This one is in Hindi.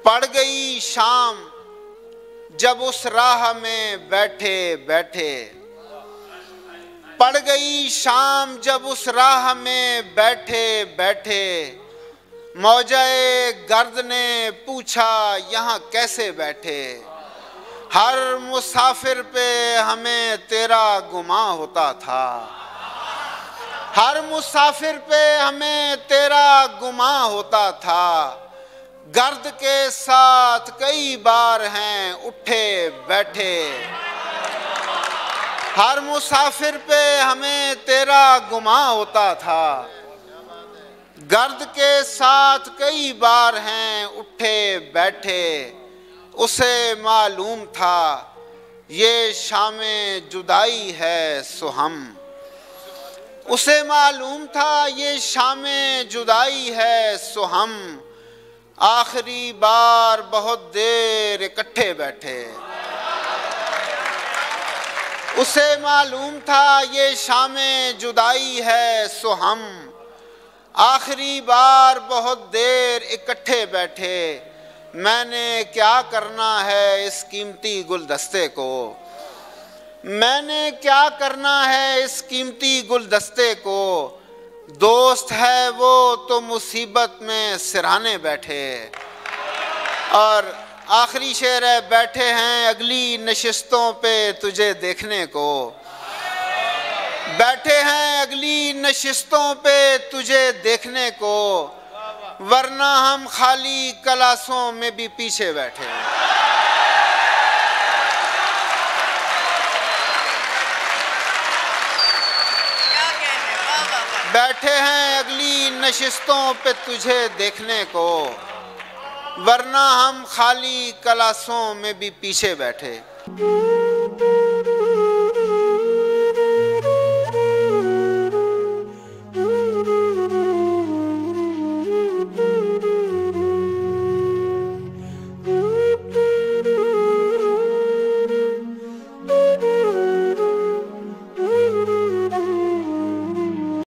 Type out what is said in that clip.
पड़ गई शाम जब उस राह में बैठे बैठे, पड़ गई शाम जब उस राह में बैठे बैठे, मौजाए गर्द ने पूछा यहाँ कैसे बैठे। हर मुसाफिर पे हमें तेरा गुमा होता था, हर मुसाफिर पे हमें तेरा गुमा होता था। गर्द के साथ कई बार हैं उठे बैठे, हर मुसाफिर पे हमें तेरा गुमा होता था। गर्द के साथ कई बार हैं उठे बैठे, उसे मालूम था ये शामे जुदाई है सो हम, उसे मालूम था ये शामे जुदाई है सो हम। आखिरी बार बहुत देर इकट्ठे बैठे, उसे मालूम था ये शामे जुदाई है सो हम। आखिरी बार बहुत देर इकट्ठे बैठे, मैंने क्या करना है इस कीमती गुलदस्ते को, मैंने क्या करना है इस कीमती गुलदस्ते को। दोस्त है वो तो मुसीबत में सिरहाने बैठे। और आखिरी शेर है, बैठे हैं अगली नशिस्तों पे तुझे देखने को, बैठे हैं अगली नशिस्तों पे तुझे देखने को, वरना हम खाली क्लासों में भी पीछे बैठे। बैठे हैं अगली नशिस्तों पे तुझे देखने को, वरना हम खाली क्लासों में भी पीछे बैठे।